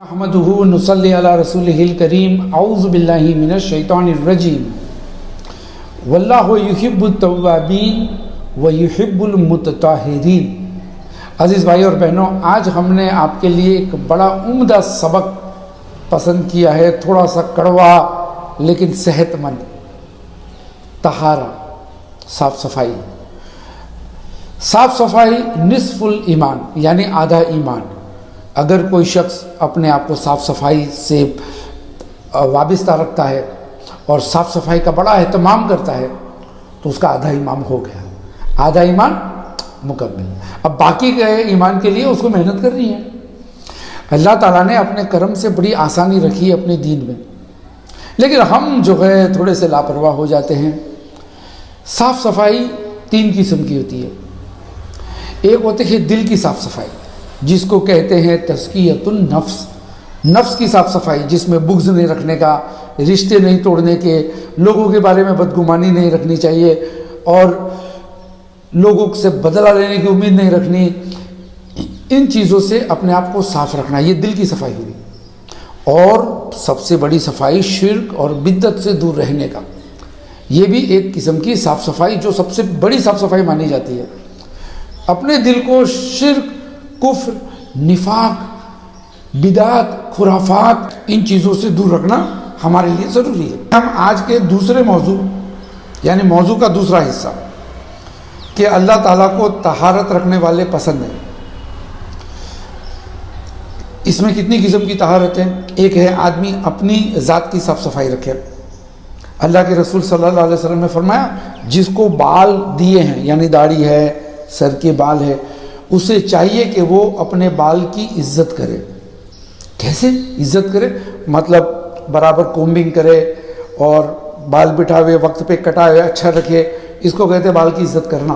अहमदुहु नुसल्ली अला रसूलिहिल करीम औज़ु बिल्लाहि मिनश शैतानिर रजीम वल्लाहु युहिब्बुत तव्वाबीन व युहिब्बुल मुतताहिरीन। अज़ीज़ भाई और बहनों, आज हमने आपके लिए एक बड़ा उम्दा सबक पसंद किया है, थोड़ा सा कड़वा लेकिन सेहतमंद। तहारा, साफ़ सफाई। साफ़ सफाई निस्फुल ईमान, यानी आधा ईमान। अगर कोई शख्स अपने आप को साफ़ सफाई से वाबस्ता रखता है और साफ़ सफाई का बड़ा एहतमाम करता है तो उसका आधा ईमान हो गया, आधा ईमान मुकम्मल। अब बाकी के ईमान के लिए उसको मेहनत करनी है। अल्लाह ताला ने अपने करम से बड़ी आसानी रखी है अपने दीन में, लेकिन हम जो है थोड़े से लापरवाह हो जाते हैं। साफ़ सफाई तीन किस्म की होती है। एक होती है दिल की साफ़ सफाई, जिसको कहते हैं तज़कियतुन नफ्स, नफ्स की साफ़ सफाई, जिसमें बुग़्ज़ नहीं रखने का, रिश्ते नहीं तोड़ने के, लोगों के बारे में बदगुमानी नहीं रखनी चाहिए और लोगों से बदला लेने की उम्मीद नहीं रखनी। इन चीज़ों से अपने आप को साफ़ रखना, ये दिल की सफाई हुई। और सबसे बड़ी सफाई शिर्क और बिद्दत से दूर रहने का, ये भी एक किस्म की साफ़ सफाई जो सबसे बड़ी साफ़ सफाई मानी जाती है। अपने दिल को शिर्क, कुफ्र, निफाक, बिदात, खुराफात, इन चीज़ों से दूर रखना हमारे लिए ज़रूरी है। हम आज के दूसरे मौजू, यानी मौजू का दूसरा हिस्सा, कि अल्लाह ताला को तहारत रखने वाले पसंद हैं। इसमें कितनी किस्म की तहारत है? एक है आदमी अपनी ज़ात की साफ़ सफाई रखे। अल्लाह के रसूल सल्लल्लाहु अलैहि वसल्लम ने फरमाया, जिसको बाल दिए हैं, यानी दाढ़ी है, सर के बाल है, उसे चाहिए कि वो अपने बाल की इज्जत करे। कैसे इज्जत करे? मतलब बराबर कोम्बिंग करे और बाल बिठावे, वक्त पे कटावे, अच्छा रखे, इसको कहते हैं बाल की इज्जत करना।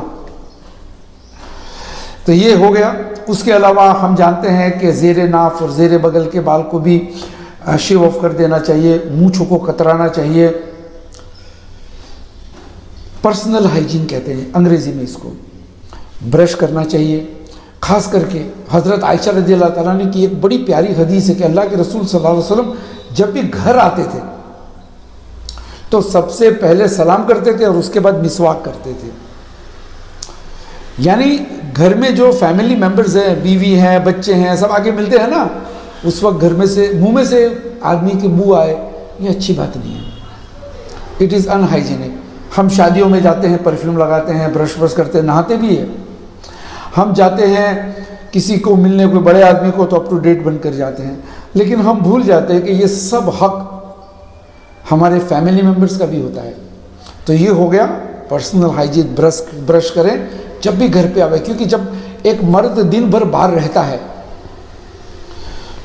तो ये हो गया। उसके अलावा हम जानते हैं कि ज़ेरे नाफ और ज़ेरे बगल के बाल को भी शेव ऑफ कर देना चाहिए, मूंछों को कतराना चाहिए। पर्सनल हाइजीन कहते हैं अंग्रेज़ी में इसको। ब्रश करना चाहिए। ख़ास करके हज़रत आयशा रज़ियल्लाहु ताला अन्हा की एक बड़ी प्यारी हदीस है कि अल्लाह के रसूल सल्लल्लाहु अलैहि वसल्लम जब भी घर आते थे तो सबसे पहले सलाम करते थे और उसके बाद मिसवाक करते थे। यानी घर में जो फैमिली मेम्बर्स हैं, बीवी हैं, बच्चे हैं, सब आगे मिलते हैं ना, उस वक्त घर में से मुंह में से आदमी की बू आए, ये अच्छी बात नहीं है। It is unhygienic. हम शादियों में जाते हैं, परफ्यूम लगाते हैं, ब्रश व्रश करते हैं, नहाते भी है। हम जाते हैं किसी को मिलने, कोई बड़े आदमी को, तो अप टू डेट बनकर जाते हैं, लेकिन हम भूल जाते हैं कि ये सब हक हमारे फैमिली मेम्बर्स का भी होता है। तो ये हो गया पर्सनल हाइजीन। ब्रश करें जब भी घर पे आवे, क्योंकि जब एक मर्द दिन भर बाहर रहता है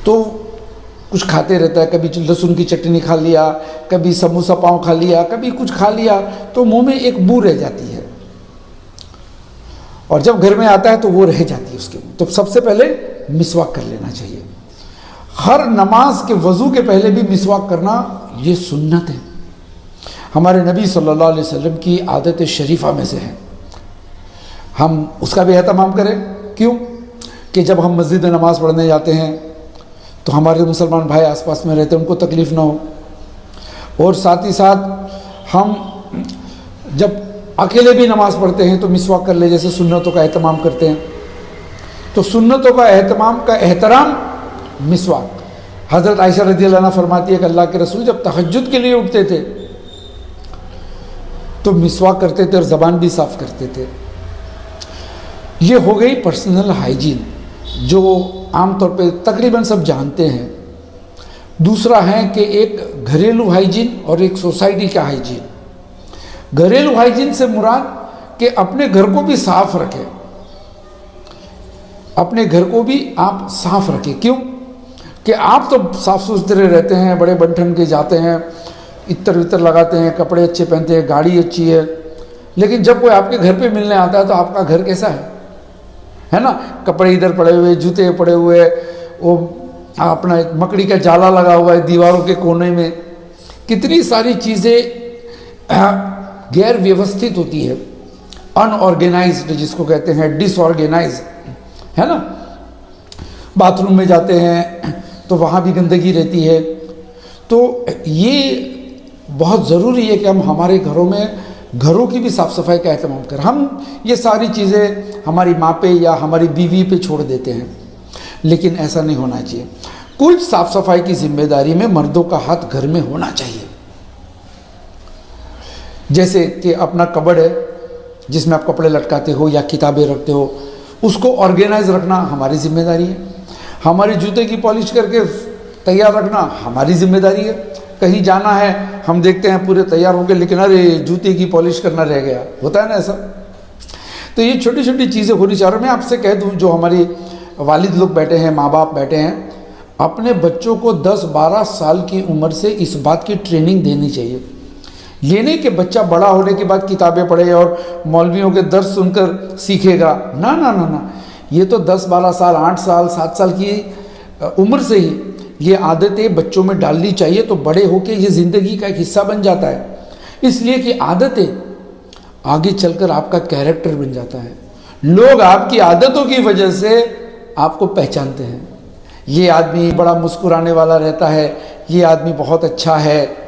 तो कुछ खाते रहता है, कभी लहसुन की चटनी खा लिया, कभी समोसा पाव खा लिया, कभी कुछ खा लिया, तो मुंह में एक बू रह जाती है और जब घर में आता है तो वो रह जाती है उसके मुंह। तो सबसे पहले मिसवाक कर लेना चाहिए। हर नमाज के वज़ू के पहले भी मिसवाक करना ये सुन्नत है, हमारे नबी सल्लल्लाहु अलैहि वसल्लम की आदत शरीफा में से है। हम उसका भी एहतमाम करें। क्यों? कि जब हम मस्जिद में नमाज़ पढ़ने जाते हैं तो हमारे मुसलमान भाई आसपास में रहते हैं, उनको तकलीफ़ ना हो। और साथ ही साथ हम जब अकेले भी नमाज़ पढ़ते हैं तो मिसवाक कर ले, जैसे सुन्नतों का एहतमाम करते हैं। तो सुन्नतों का एहतमाम का एहतराम मिसवाक। हज़रत आयशा रज़ियल्लाहु अन्हा फरमाती है कि अल्लाह के रसूल जब तहज्जुद के लिए उठते थे तो मिसवाक करते थे और ज़बान भी साफ़ करते थे। ये हो गई पर्सनल हाइजीन, जो आमतौर पे तकरीबन सब जानते हैं। दूसरा है कि एक घरेलू हाइजीन और एक सोसाइटी का हाइजीन। घरेलू हाइजीन से मुराद कि अपने घर को भी साफ रखें, अपने घर को भी आप साफ रखें। क्यों? कि आप तो साफ सुथरे रहते हैं, बड़े बन के जाते हैं, इत्र वित्र लगाते हैं, कपड़े अच्छे पहनते हैं, गाड़ी अच्छी है, लेकिन जब कोई आपके घर पे मिलने आता है तो आपका घर कैसा है ना? कपड़े इधर पड़े हुए, जूते पड़े हुए, वो अपना एक मकड़ी का जाला लगा हुआ है दीवारों के कोने में, कितनी सारी चीज़ें गैर व्यवस्थित होती है, अनऑर्गेनाइज्ड जिसको कहते हैं, डिसऑर्गेनाइज, है ना? बाथरूम में जाते हैं तो वहाँ भी गंदगी रहती है। तो ये बहुत ज़रूरी है कि हम हमारे घरों की भी साफ़ सफाई का एहतमाम करें। हम ये सारी चीज़ें हमारी माँ पे या हमारी बीवी पे छोड़ देते हैं, लेकिन ऐसा नहीं होना चाहिए। कुछ साफ़ सफाई की जिम्मेदारी में मर्दों का हाथ घर में होना चाहिए। जैसे कि अपना कबर्ड है जिसमें आप कपड़े लटकाते हो या किताबें रखते हो, उसको ऑर्गेनाइज रखना हमारी जिम्मेदारी है। हमारे जूते की पॉलिश करके तैयार रखना हमारी जिम्मेदारी है। कहीं जाना है, हम देखते हैं पूरे तैयार हो गए, लेकिन अरे जूते की पॉलिश करना रह गया, होता है ना ऐसा। तो ये छोटी छोटी चीज़ें होनी चाहिए। मैं आपसे कह दूं, जो हमारे वालिद लोग बैठे हैं, माँ बाप बैठे हैं, अपने बच्चों को 10-12 साल की उम्र से इस बात की ट्रेनिंग देनी चाहिए। ये नहीं कि बच्चा बड़ा होने के बाद किताबें पढ़े और मौलवियों के दर्स सुनकर सीखेगा, ना ना ना ना। ये तो 10-12 साल, 8 साल, 7 साल की उम्र से ही ये आदतें बच्चों में डालनी चाहिए, तो बड़े होकर ये ज़िंदगी का एक हिस्सा बन जाता है। इसलिए कि आदतें आगे चलकर आपका कैरेक्टर बन जाता है। लोग आपकी आदतों की वजह से आपको पहचानते हैं। ये आदमी बड़ा मुस्कुराने वाला रहता है, ये आदमी बहुत अच्छा है,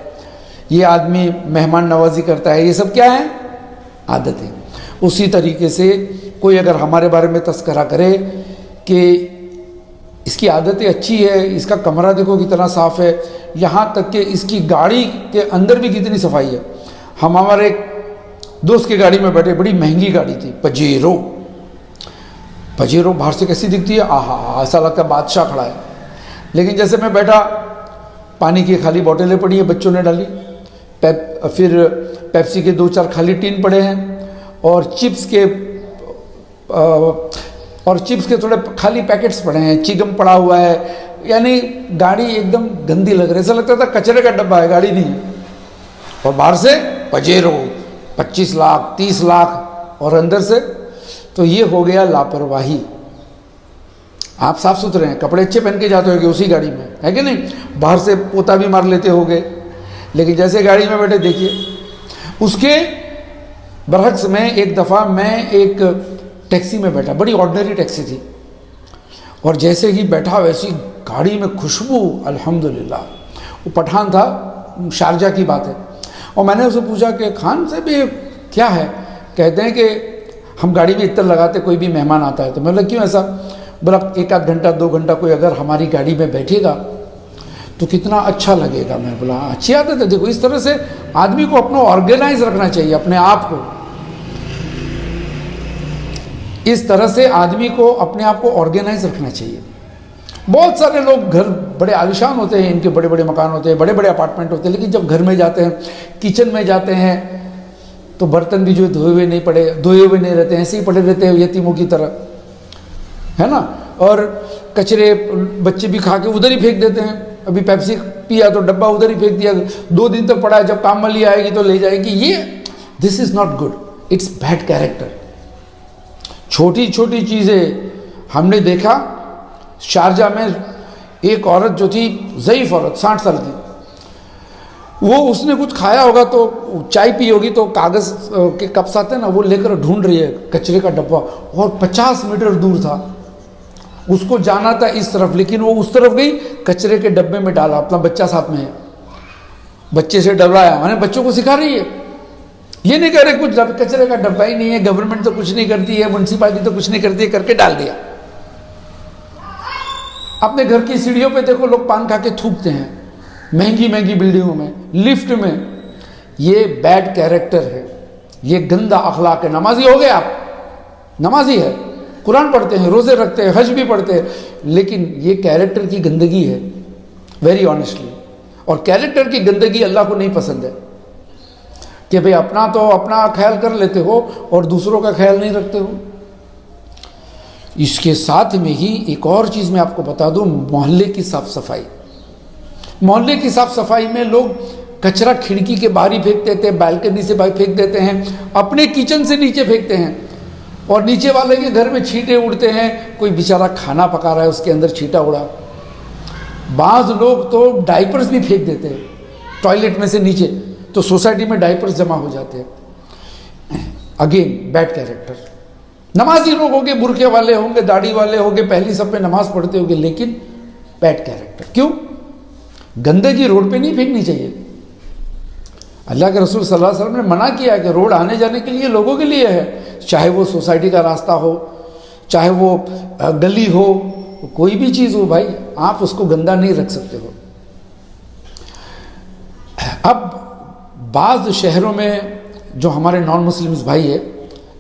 ये आदमी मेहमान नवाजी करता है, ये सब क्या है? आदतें। उसी तरीके से कोई अगर हमारे बारे में तस्करा करे कि इसकी आदतें अच्छी है, इसका कमरा देखो कितना साफ़ है, यहाँ तक कि इसकी गाड़ी के अंदर भी कितनी सफाई है। हम हमारे एक दोस्त की गाड़ी में बैठे, बड़ी महंगी गाड़ी थी, पजेरो बाहर से कैसी दिखती है, आहा, ऐसा लगता है बादशाह खड़ा है। लेकिन जैसे मैं बैठा, पानी की खाली बोतलें पड़ी हैं, बच्चों ने डाली, फिर पेप्सी के 2-4 खाली टीन पड़े हैं, और चिप्स के थोड़े खाली पैकेट्स पड़े हैं, चिगम पड़ा हुआ है। यानी गाड़ी एकदम गंदी लग रही है, ऐसा लगता था कचरे का डब्बा है, गाड़ी नहीं है। और बाहर से पजेरो 25 लाख 30 लाख, और अंदर से तो ये हो गया लापरवाही। आप साफ सुथरे हैं, कपड़े अच्छे पहन के जाते होगे उसी गाड़ी में, है कि नहीं? बाहर से पोता भी मार लेते होगे, लेकिन जैसे गाड़ी में बैठे देखिए। उसके बरअक्स में एक दफ़ा मैं एक टैक्सी में बैठा, बड़ी ऑर्डिनरी टैक्सी थी, और जैसे ही बैठा वैसी गाड़ी में खुशबू, अल्हम्दुलिल्लाह। वो पठान था, शारजा की बात है। और मैंने उससे पूछा कि खान से भी क्या है? कहते हैं कि हम गाड़ी में इत्तर लगाते, कोई भी मेहमान आता है तो। मैं बोला क्यों ऐसा? बोला 1-8 घंटा 2 घंटा कोई अगर हमारी गाड़ी में बैठेगा तो कितना अच्छा लगेगा। मैं बोला अच्छी आदत है। देखो, इस तरह से आदमी को अपना ऑर्गेनाइज रखना चाहिए, अपने आप को। इस तरह से आदमी को अपने आप को ऑर्गेनाइज रखना चाहिए। बहुत सारे लोग घर बड़े आलिशान होते हैं, इनके बड़े बड़े मकान होते हैं, बड़े बड़े अपार्टमेंट होते हैं, लेकिन जब घर में जाते हैं, किचन में जाते हैं, तो बर्तन भी जो धोए हुए नहीं रहते हैं, ऐसे ही पड़े रहते हैं यतीमों की तरह, है ना। और कचरे बच्चे भी खा के उधर ही फेंक देते हैं। अभी पेप्सी पिया तो डब्बा उधर ही फेंक दिया, 2 दिन तक पड़ा है, जब काम वाली आएगी तो ले जाएगी। ये this is not good, it's bad character. छोटी छोटी चीज़ें हमने देखा, शारजा में एक औरत जो थी, ज़ईफ़ औरत, 60 साल की, वो उसने कुछ खाया होगा तो चाय पी होगी, तो कागज़ के कप्स आते हैं ना, वो लेकर ढूंढ रही है कचरे का डब्बा, और 50 मीटर दूर था। उसको जाना था इस तरफ, लेकिन वो उस तरफ गई, कचरे के डब्बे में डाला। अपना बच्चा साथ में है, बच्चे से डराया, मैंने बच्चों को सिखा रही है। ये नहीं कह रहे कुछ कचरे का डब्बा ही नहीं है, गवर्नमेंट तो कुछ नहीं करती है, म्यूनसिपालिटी तो कुछ नहीं करती है, करके डाल दिया। अपने घर की सीढ़ियों पे देखो, लोग पान खा के थूकते हैं, महंगी महंगी बिल्डिंगों में, लिफ्ट में। ये बैड कैरेक्टर है, ये गंदा अखलाक है। नमाजी हो गए आप, नमाजी है, कुरान पढ़ते हैं, रोज़े रखते हैं, हज भी पढ़ते हैं, लेकिन ये कैरेक्टर की गंदगी है, वेरी ऑनेस्टली। और कैरेक्टर की गंदगी अल्लाह को नहीं पसंद है कि भाई अपना तो अपना ख्याल कर लेते हो और दूसरों का ख्याल नहीं रखते हो। इसके साथ में ही एक और चीज़ मैं आपको बता दूं, मोहल्ले की साफ सफाई। मोहल्ले की साफ सफाई में लोग कचरा खिड़की के बाहर ही फेंक देते हैं, बालकनी से बाहर फेंक देते हैं, अपने किचन से नीचे फेंकते हैं, और नीचे वाले के घर में छींटे उड़ते हैं। कोई बेचारा खाना पका रहा है, उसके अंदर छींटा उड़ा। बाज़ लोग तो डाइपर्स भी फेंक देते हैं टॉयलेट में से नीचे, तो सोसाइटी में डाइपर्स जमा हो जाते हैं। Again bad character. नमाजी लोग होंगे, बुरके वाले होंगे, दाढ़ी वाले होंगे, पहली सब पे नमाज पढ़ते होंगे, लेकिन बैड कैरेक्टर। क्यों? गंदगी रोड पे नहीं फेंकनी चाहिए। अल्लाह के रसूल सल्लल्लाहु अलैहि वसल्लम ने मना किया है कि रोड आने जाने के लिए लोगों के लिए है, चाहे वो सोसाइटी का रास्ता हो, चाहे वो गली हो, कोई भी चीज़ हो भाई, आप उसको गंदा नहीं रख सकते हो। अब बाज़ शहरों में जो हमारे नॉन मुस्लिम्स भाई है,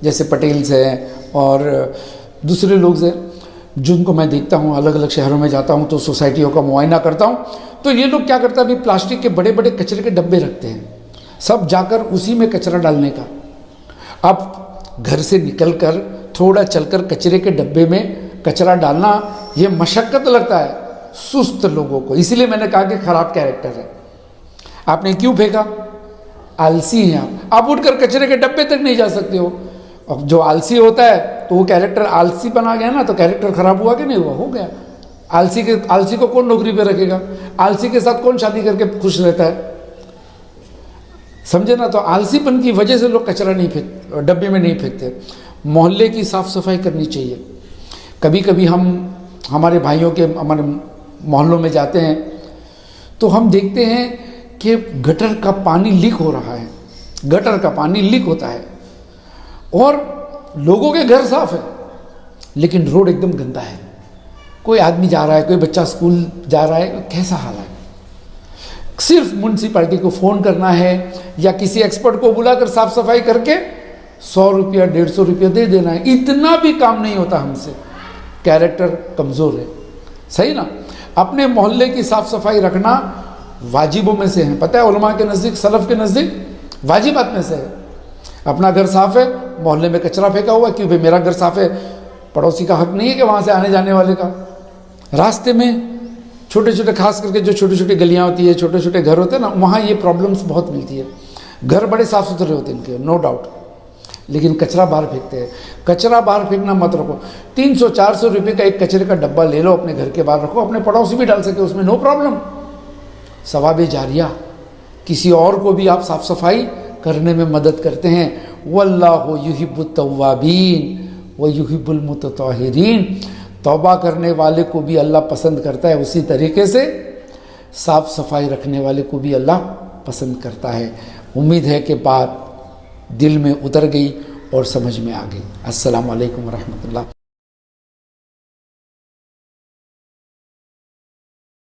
जैसे पटेल्स हैं और दूसरे लोग हैं, जिनको मैं देखता हूँ, अलग अलग शहरों में जाता हूँ तो सोसाइटियों का मुआयना करता हूँ, तो ये लोग क्या करते हैं, अभी प्लास्टिक के बड़े बड़े कचरे के डब्बे रखते हैं, सब जाकर उसी में कचरा डालने का। अब घर से निकलकर थोड़ा चलकर कचरे के डब्बे में कचरा डालना, ये मशक्क़त लगता है सुस्त लोगों को। इसीलिए मैंने कहा कि खराब कैरेक्टर है। आपने क्यों फेंका? आलसी हैं आप उठकर कचरे के डब्बे तक नहीं जा सकते हो। अब जो आलसी होता है तो वो कैरेक्टर आलसी बना गया ना, तो कैरेक्टर खराब हुआ कि नहीं हुआ? हो गया। आलसी को कौन नौकरी पे रखेगा? आलसी के साथ कौन शादी करके खुश रहता है? समझे ना? तो आलसीपन की वजह से लोग कचरा नहीं फेंक, डब्बे में नहीं फेंकते। मोहल्ले की साफ़ सफाई करनी चाहिए। कभी कभी हम हमारे भाइयों के हमारे मोहल्लों में जाते हैं तो हम देखते हैं कि गटर का पानी लीक हो रहा है, गटर का पानी लीक होता है और लोगों के घर साफ है लेकिन रोड एकदम गंदा है। कोई आदमी जा रहा है, कोई बच्चा स्कूल जा रहा है, कैसा हाल है? सिर्फ म्यूनसिपैलिटी को फ़ोन करना है या किसी एक्सपर्ट को बुलाकर साफ सफाई करके 100 रुपया 150 रुपया दे देना है। इतना भी काम नहीं होता हमसे। कैरेक्टर कमज़ोर है, सही ना? अपने मोहल्ले की साफ सफाई रखना वाजिबों में से है। पता है, उलमा के नज़दीक, सलफ़ के नज़दीक वाजिबात में से है। अपना घर साफ है, मोहल्ले में कचरा फेंका हुआ, क्यों भाई मेरा घर साफ है, पड़ोसी का हक नहीं है कि वहाँ से आने जाने वाले का? रास्ते में छोटे छोटे, खास करके जो छोटी छोटी गलियाँ होती है, छोटे छोटे घर होते हैं ना, वहाँ ये प्रॉब्लम्स बहुत मिलती है। घर बड़े साफ़ सुथरे होते हैं इनके, नो डाउट, लेकिन कचरा बाहर फेंकते हैं। कचरा बाहर फेंकना मत रखो। 300-400 रुपये का एक कचरे का डब्बा ले लो, अपने घर के बाहर रखो, अपने पड़ोसी भी डाल सके उसमें, नो प्रॉब्लम। सवाब जारिया, किसी और को भी आप साफ़ सफाई करने में मदद करते हैं। वल्लाहु युहिब्बुत तव्वाबीन व युहिब्बुल मुतताहिरीन। तौबा करने वाले को भी अल्लाह पसंद करता है, उसी तरीके से साफ़ सफाई रखने वाले को भी अल्लाह पसंद करता है। उम्मीद है कि बात दिल में उतर गई और समझ में आ गई। अस्सलामु अलैकुम व रहमतुल्लाह।